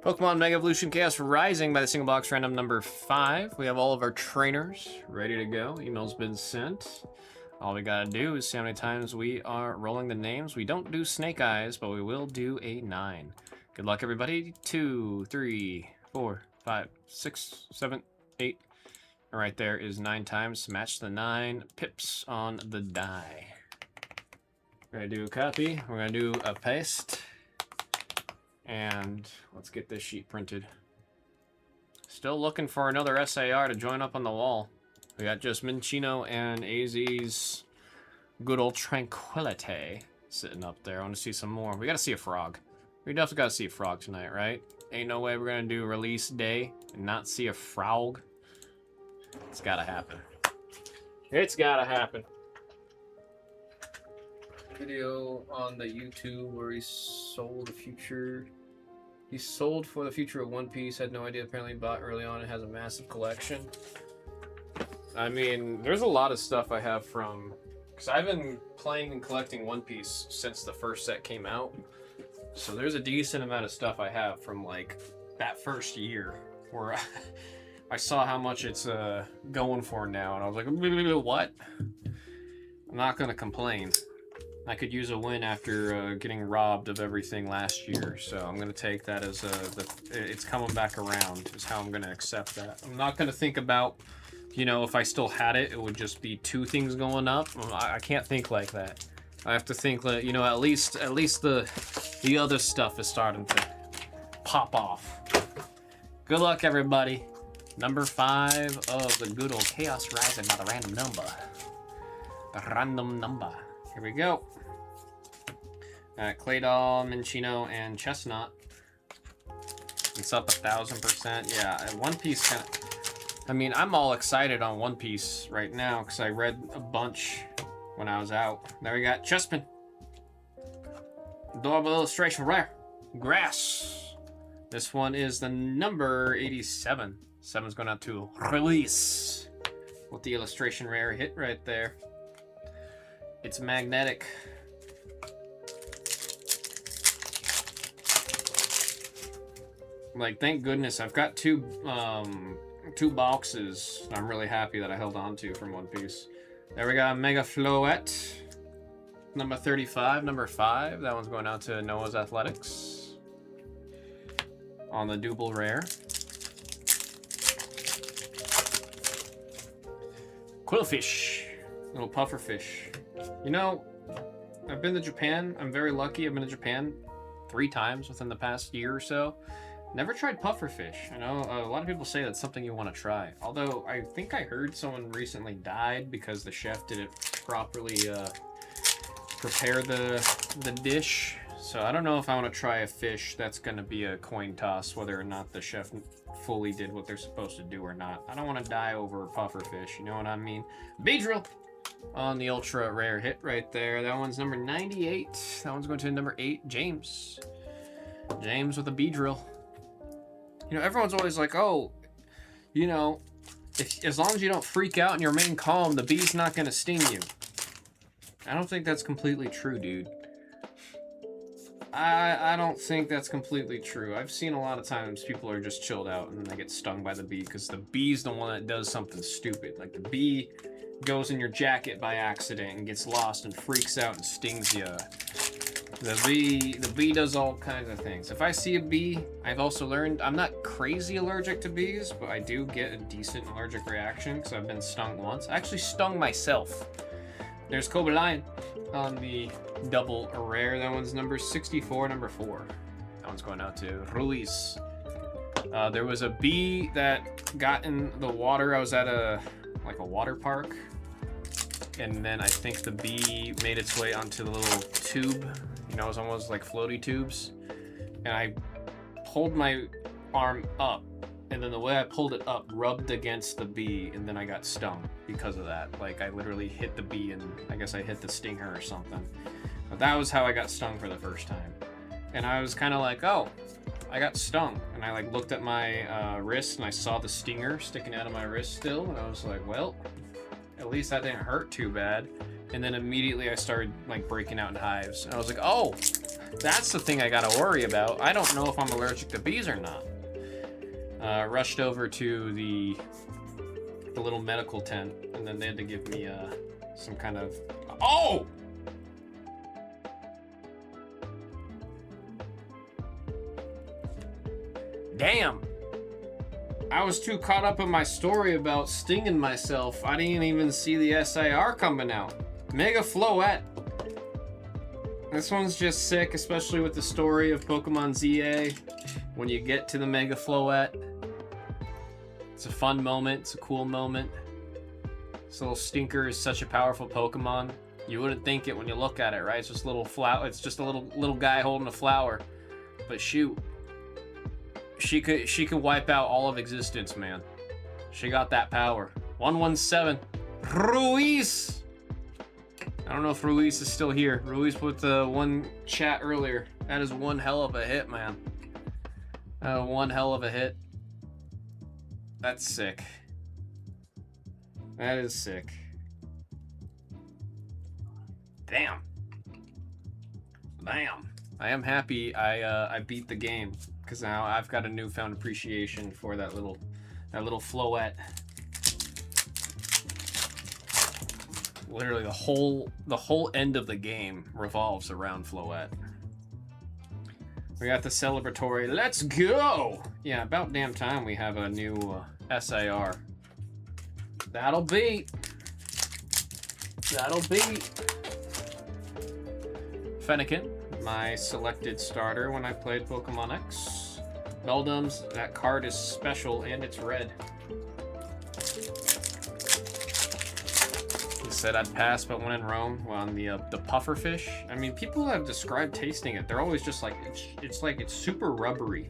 Pokemon Mega Evolution Chaos Rising by the single box random number 5. We have all of our trainers ready to go. Email's been sent. All we gotta do is see how many times we are rolling the names. We don't do snake eyes, but we will do a 9. Good luck, everybody. 2, 3, 4, 5, 6, 7, 8. And right there is 9 times. Match the 9 pips on the die. We're gonna do a copy. We're gonna do a paste. And let's get this sheet printed. Still looking for another SAR to join up on the wall. We got just Minccino and AZ's good old Tranquility sitting up there. I want to see some more. We got to see a frog. We definitely got to see a frog tonight, right? Ain't no way we're going to do release day and not see a frog. It's got to happen. It's got to happen. Video on the YouTube where he sold the future. He sold for the future of One Piece. Had no idea. Apparently bought early on. It has a massive collection. I mean, there's a lot of stuff I have from, because I've been playing and collecting One Piece since the first set came out. So there's a decent amount of stuff I have from like that first year where I saw how much it's going for now, and I was like, what? I'm not gonna complain. I could use a win after getting robbed of everything last year, so I'm gonna take that as it's coming back around. Is how I'm gonna accept that. I'm not gonna think about, you know, if I still had it, it would just be 2 things going up. I can't think like that. I have to think that, you know, at least the other stuff is starting to pop off. Good luck, everybody. Number 5 of the good old Chaos Rising by the random number. The random number. Here we go. Claydol, Minccino, and Chestnut. It's up 1,000%. Yeah, One Piece kind of... I mean, I'm all excited on One Piece right now because I read a bunch when I was out. There we got Chespin. Adorable illustration rare. Grass. This one is the number 87. 7's going out to Release. With the illustration rare hit right there. It's magnetic. Like, thank goodness I've got two boxes I'm really happy that I held on to from One Piece. There we got Mega Floette, number 35, number 5. That one's going out to Noah's Athletics on the double rare. Quillfish, little puffer fish. You know, I've been to Japan. I'm very lucky. I've been to Japan 3 times within the past year or so. Never tried pufferfish. I know a lot of people say that's something you want to try. Although I think I heard someone recently died because the chef didn't properly prepare the dish. So I don't know if I want to try a fish. That's going to be a coin toss whether or not the chef fully did what they're supposed to do or not. I don't want to die over pufferfish. You know what I mean? Beedrill on the ultra rare hit right there. That one's number 98. That one's going to number 8. James. James with a Beedrill. You know, everyone's always like, oh, you know, as long as you don't freak out and you remain calm, the bee's not going to sting you. I don't think that's completely true, dude. I don't think that's completely true. I've seen a lot of times people are just chilled out and they get stung by the bee because the bee's the one that does something stupid. Like, the bee goes in your jacket by accident and gets lost and freaks out and stings you. The bee does all kinds of things. If I see a bee, I've also learned I'm not crazy allergic to bees, but I do get a decent allergic reaction because I've been stung once. I actually stung myself. There's Cobra Lion on the double rare. That one's number 64, number 4. That one's going out to Release. There was a bee that got in the water. I was at a water park, and then I think the bee made its way onto the little tube. You know, it was almost like floaty tubes. And I pulled my arm up, and then the way I pulled it up rubbed against the bee, and then I got stung because of that. Like, I literally hit the bee, and I guess I hit the stinger or something. But that was how I got stung for the first time. And I was kind of like, oh, I got stung. And I like looked at my wrist, and I saw the stinger sticking out of my wrist still, and I was like, well, at least that didn't hurt too bad. And then immediately I started like breaking out in hives. And I was like, oh, That's the thing I gotta worry about. I don't know if I'm allergic to bees or not. Rushed over to the little medical tent, and then they had to give me some kind of... Oh! Damn! I was too caught up in my story about stinging myself. I didn't even see the SIR coming out. Mega Floette. This one's just sick, especially with the story of Pokemon ZA. When you get to the Mega Floette, it's a fun moment. It's a cool moment. This little stinker is such a powerful Pokemon. You wouldn't think it when you look at it, right? It's just a little flower. It's just a little guy holding a flower. But shoot, she could wipe out all of existence, man. She got that power. 117. Ruiz. I don't know if Ruiz is still here. Ruiz put the one chat earlier. That is one hell of a hit, man. One hell of a hit. That's sick. That is sick. Damn. Damn. I am happy I beat the game, because now I've got a newfound appreciation for that little Floette. Literally the whole end of the game revolves around Floette. We got the celebratory. Let's go! Yeah, about damn time we have a new SIR. That'll beat. Fennekin, my selected starter when I played Pokemon X. Beldums, that card is special and it's red. He said I'd pass, but when in Rome, on the pufferfish. I mean, people have described tasting it. They're always just like, it's super rubbery.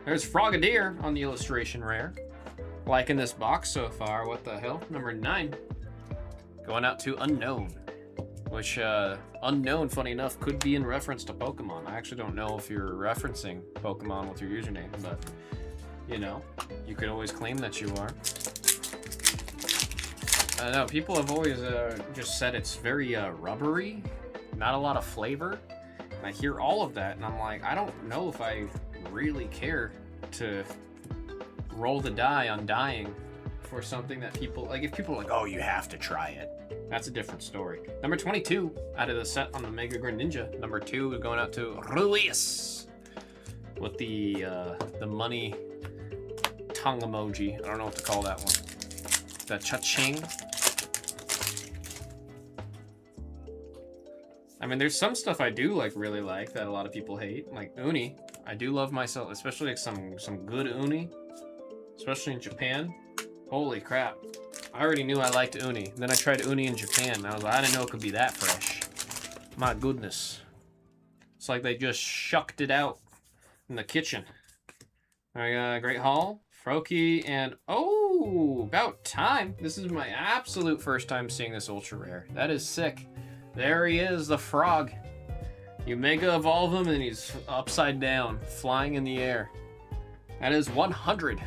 There's Frogadier on the illustration rare. Liking this box so far. What the hell? Number 9. Going out to Unknown. Which, Unknown, funny enough, could be in reference to Pokemon. I actually don't know if you're referencing Pokemon with your username, but, you know, you could always claim that you are. I don't know, people have always just said it's very rubbery, not a lot of flavor. And I hear all of that, and I'm like, I don't know if I really care to roll the die on dying for something that people, like, if people are like, oh, you have to try it. That's a different story. Number 22 out of the set on the Mega Greninja. Number 2 is going out to Ruiz with the money tongue emoji. I don't know what to call that one. The cha-ching. I mean, there's some stuff I do really like that a lot of people hate, like Uni. I do love myself, especially like some good Uni, especially in Japan. Holy crap. I already knew I liked Uni. Then I tried Uni in Japan, and I was like, I didn't know it could be that fresh. My goodness. It's like they just shucked it out in the kitchen. I got Great Hall, Froakie, and oh, about time. This is my absolute first time seeing this ultra rare. That is sick. There he is, the frog. You Mega Evolve him, and he's upside down, flying in the air. That is 100.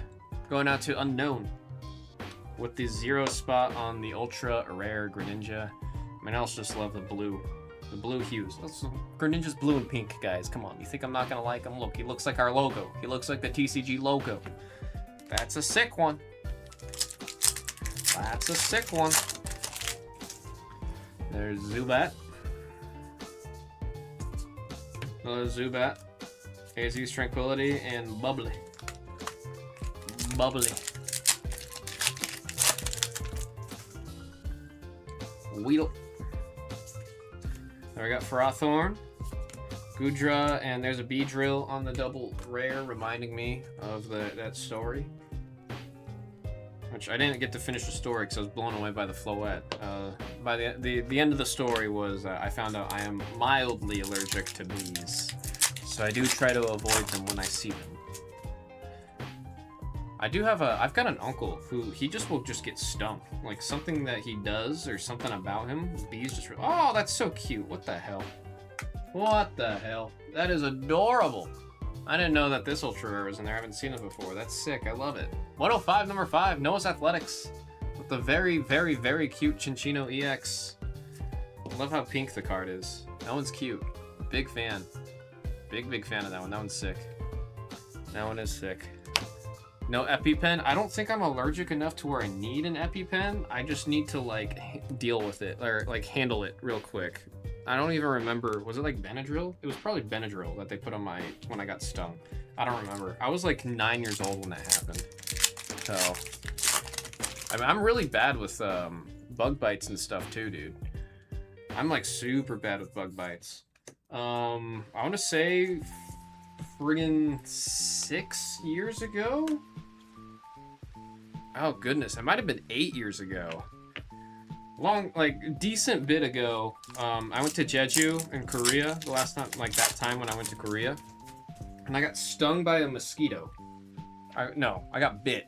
Going out to Unknown. With the 0 spot on the ultra rare Greninja. I mean, I also just love the blue hues. Greninja's blue and pink, guys. Come on, you think I'm not gonna like him? Look, he looks like our logo. He looks like the TCG logo. That's a sick one. That's a sick one. There's Zubat. Another Zubat. AZ's Tranquility and Bubbly. Bubbly. Weedle. There we got Ferrothorn, Goodra, and there's a Beedrill on the double rare, reminding me of that story. Which I didn't get to finish the story because I was blown away by the Floette. By the end of the story was I found out I am mildly allergic to bees, so I do try to avoid them when I see them. I've got an uncle who will just get stung. Like something that he does or something about him, bees just, oh, that's so cute. What the hell? What the hell? That is adorable. I didn't know that this ultra rare was in there. I haven't seen it before. That's sick. I love it. 105, number 5, Noah's Athletics. With the very, very, very cute Chinchino EX. I love how pink the card is. That one's cute. Big fan. Big fan of that one. That one's sick. That one is sick. No EpiPen. I don't think I'm allergic enough to where I need an EpiPen. I just need to like deal with it or like handle it real quick. I don't even remember. Was it like Benadryl? It was probably Benadryl that they put on my when I got stung. I don't remember. I was like 9 years old when that happened. So I mean, I'm really bad with bug bites and stuff too, dude. I'm like super bad with bug bites. I want to say friggin' 6 years ago. Oh goodness, it might have been 8 years ago. Long, like decent bit ago. I went to Jeju in Korea the last time, like that time when I went to Korea, and I got stung by a mosquito. I got bit.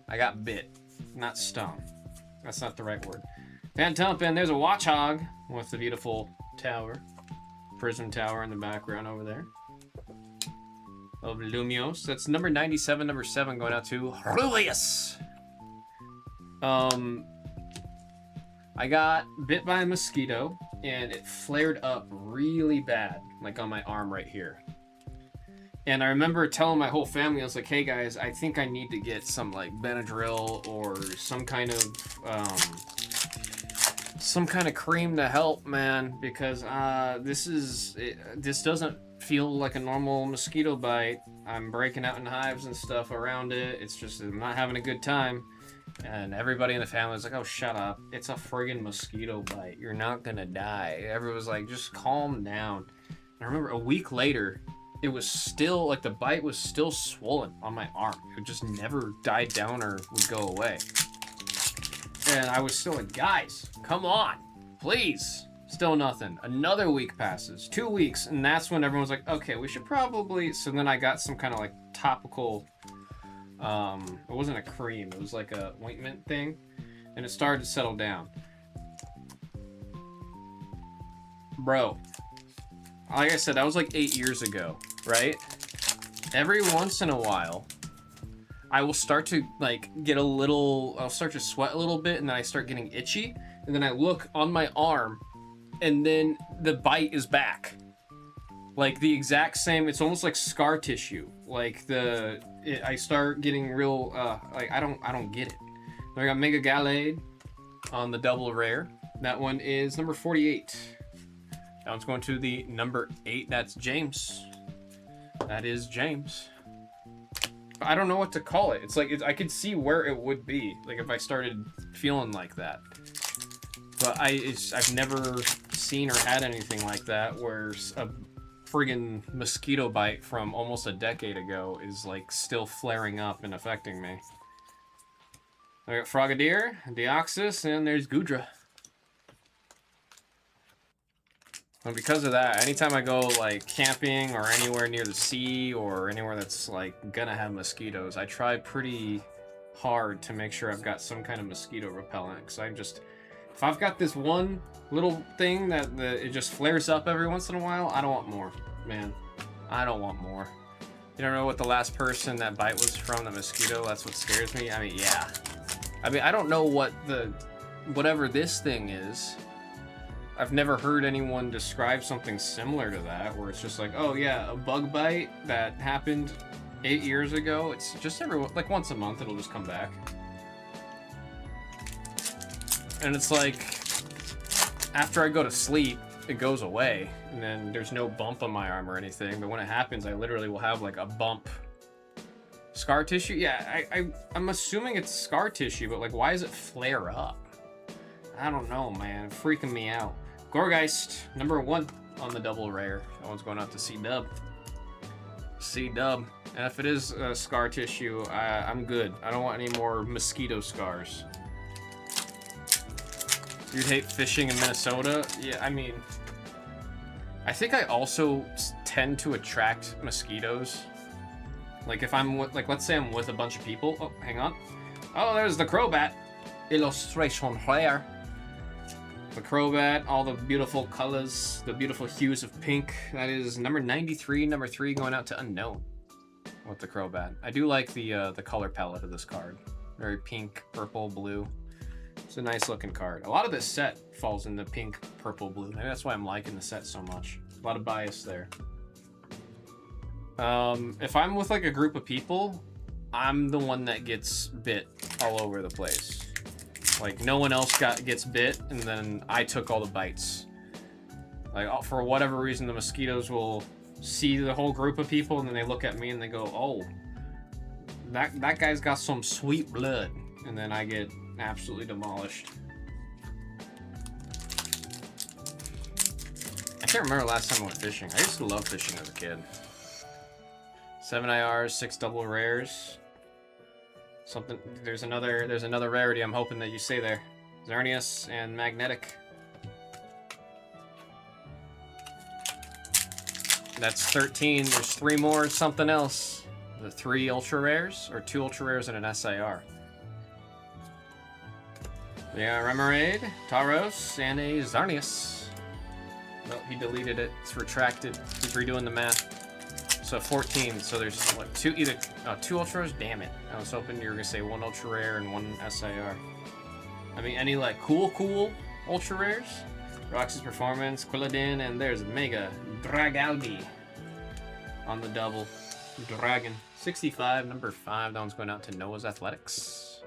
I got bit, not stung. That's not the right word. Phantumpin', there's a watch hog with the beautiful tower, prism tower in the background over there. Of Lumios. That's number 97, number 7 going out to Julius. I got bit by a mosquito and it flared up really bad, like on my arm right here. And I remember telling my whole family, I was like, hey guys, I think I need to get some like Benadryl or some kind of cream to help, man, because this doesn't feel like a normal mosquito bite. I'm breaking out in hives and stuff around it. It's just, I'm not having a good time. And everybody in the family was like, oh, shut up. It's a friggin' mosquito bite. You're not gonna die. Everyone was like, just calm down. And I remember a week later, it was still, like the bite was still swollen on my arm. It just never died down or would go away. And I was still like, guys, come on, please. Still nothing. Another week passes, 2 weeks, and that's when everyone's like, okay, we should probably. So then I got some kind of like topical, it wasn't a cream, it was like a ointment thing, and it started to settle down. Bro, like I said, that was like 8 years ago, right? Every once in a while, I will start to like get a little, I'll start to sweat a little bit, and then I start getting itchy, and then I look on my arm, and then the bite is back. Like the exact same, it's almost like scar tissue. Like I start getting real, like I don't get it. Then I got Mega Gallade on the double rare. That one is number 48. That one's going to the number 8. That's James. That is James. I don't know what to call it. It's like, I could see where it would be, like if I started feeling like that. But I've never seen or had anything like that where a friggin' mosquito bite from almost a decade ago is like still flaring up and affecting me. I got Frogadier, Deoxys, and there's Goodra. And because of that, anytime I go like camping or anywhere near the sea or anywhere that's like gonna have mosquitoes, I try pretty hard to make sure I've got some kind of mosquito repellent, because if I've got this one little thing that it just flares up every once in a while, I don't want more, man. I don't want more. You don't know what the last person that bite was from, the mosquito? That's what scares me. I mean, yeah. I mean, I don't know what whatever this thing is. I've never heard anyone describe something similar to that, where it's just like, oh yeah, a bug bite that happened 8 years ago. It's just like once a month, it'll just come back. And it's like, after I go to sleep, it goes away, and then there's no bump on my arm or anything, but when it happens, I literally will have like a bump. Scar tissue? Yeah, I'm assuming it's scar tissue, but like, why does it flare up? I don't know, man. It's freaking me out. Gorgeist, number 1 on the double rare. That one's going out to C-Dub. C-Dub. And if it is scar tissue, I'm good. I don't want any more mosquito scars. You'd hate fishing in Minnesota? Yeah, I mean, I think I also tend to attract mosquitoes. Like if I'm with, like, let's say I'm with a bunch of people. Oh, hang on. Oh, there's the Crobat. Illustration here. The Crobat, all the beautiful colors, the beautiful hues of pink. That is number 93, number 3 going out to Unknown with the Crobat. I do like the color palette of this card. Very pink, purple, blue. It's a nice looking card. A lot of this set falls in the pink, purple, blue. Maybe that's why I'm liking the set so much. A lot of bias there. If I'm with like a group of people, I'm the one that gets bit all over the place. Like no one else gets bit, and then I took all the bites. Like for whatever reason, the mosquitoes will see the whole group of people, and then they look at me and they go, "Oh, that guy's got some sweet blood," and then I get absolutely demolished. I can't remember last time I went fishing. I used to love fishing as a kid. 7 IRs, 6 double rares. Something. There's another rarity. I'm hoping that you say there. Xerneas and Magnetic. That's 13. There's 3 more. Something else. The 3 ultra rares or 2 ultra rares and an SIR. Yeah, Remoraid, Tauros, and a Xerneas. No, he deleted it. It's retracted. He's redoing the math. So 14. So there's what, 2 ultras? Damn it. I was hoping you were gonna say 1 ultra rare and 1 SIR. I mean, any like cool ultra rares? Roxy's Performance, Quilladin, and there's Mega Dragalbi on the double. Dragon. 65, number 5. That one's going out to Noah's Athletics.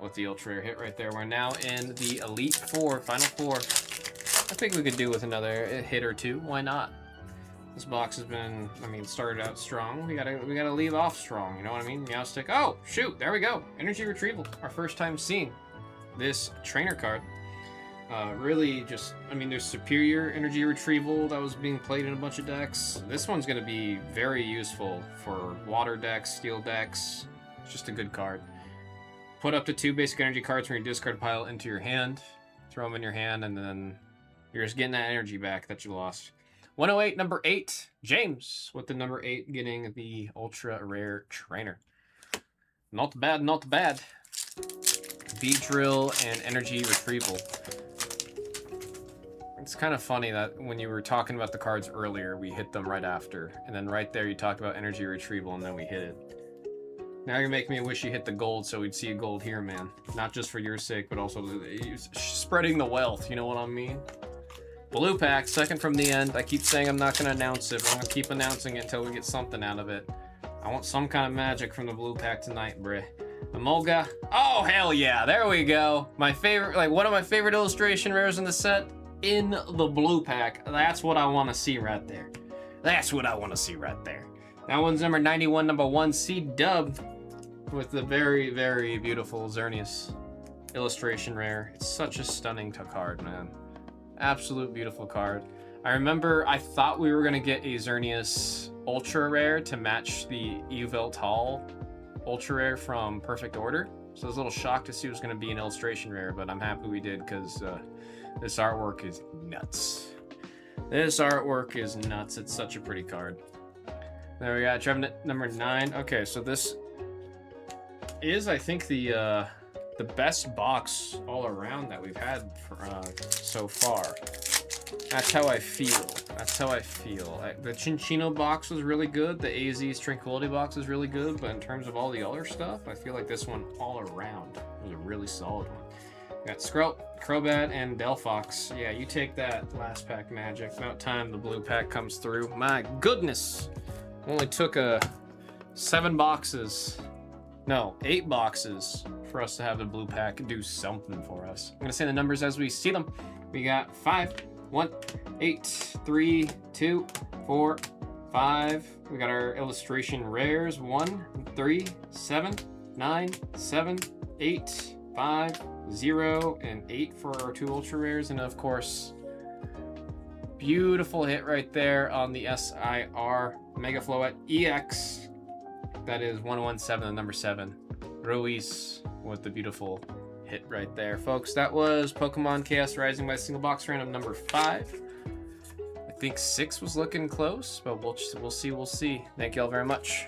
With the ultra rare hit right there. We're now in the Elite Four, Final Four. I think we could do with another hit or 2. Why not? This box has been, I mean, started out strong. We gotta leave off strong. You know what I mean? Meowstic. Oh, shoot! There we go. Energy Retrieval. Our first time seeing this trainer card. Really, just, I mean, there's Superior Energy Retrieval that was being played in a bunch of decks. This one's gonna be very useful for water decks, steel decks. It's just a good card. Put up to 2 basic energy cards from your discard pile into your hand. Throw them in your hand, and then you're just getting that energy back that you lost. 108, number 8, James, with the number 8 getting the ultra rare trainer. Not bad, not bad. Beedrill and energy retrieval. It's kind of funny that when you were talking about the cards earlier, we hit them right after. And then right there, you talked about energy retrieval, and then we hit it. Now you're making me wish you hit the gold so we'd see a gold here, man. Not just for your sake, but also spreading the wealth, you know what I mean? Blue pack, second from the end. I keep saying I'm not going to announce it, but I'm going to keep announcing it until we get something out of it. I want some kind of magic from the blue pack tonight, bruh. Emolga. Oh, hell yeah. There we go. My favorite, like one of my favorite illustration rares in the set in the blue pack. That's what I want to see right there. That's what I want to see right there. That one's number 91, number 1, C-Dub, with the very, very beautiful Xerneas illustration rare. It's such a stunning card, man. Absolute beautiful card. I remember I thought we were going to get a Xerneas ultra rare to match the Yveltal ultra rare from Perfect Order. So I was a little shocked to see it was going to be an illustration rare, but I'm happy we did because this artwork is nuts. This artwork is nuts. It's such a pretty card. There we got Trevenant number 9. Okay, so this is, I think, the best box all around that we've had for, so far. That's how I feel. That's how I feel. The Chinchino box was really good. The AZ's Tranquility box was really good. But in terms of all the other stuff, I feel like this one all around was a really solid one. We got Skrelt, Crobat, and Delphox. Yeah, you take that last pack magic. About time the blue pack comes through. My goodness! Only took 7 boxes. No, 8 boxes for us to have the blue pack do something for us. I'm gonna say the numbers as we see them. We got 5, 1, 8, 3, 2, 4, 5. We got our illustration rares. 1, 3, 7, 9, 7, 8, 5, 0, and 8 for our 2 ultra rares. And of course, beautiful hit right there on the SIR Mega Floette EX. That is 117, the number 7. Ruiz with the beautiful hit right there. Folks, that was Pokemon Chaos Rising by Single Box Random number 5. I think 6 was looking close, but we'll see. Thank you all very much.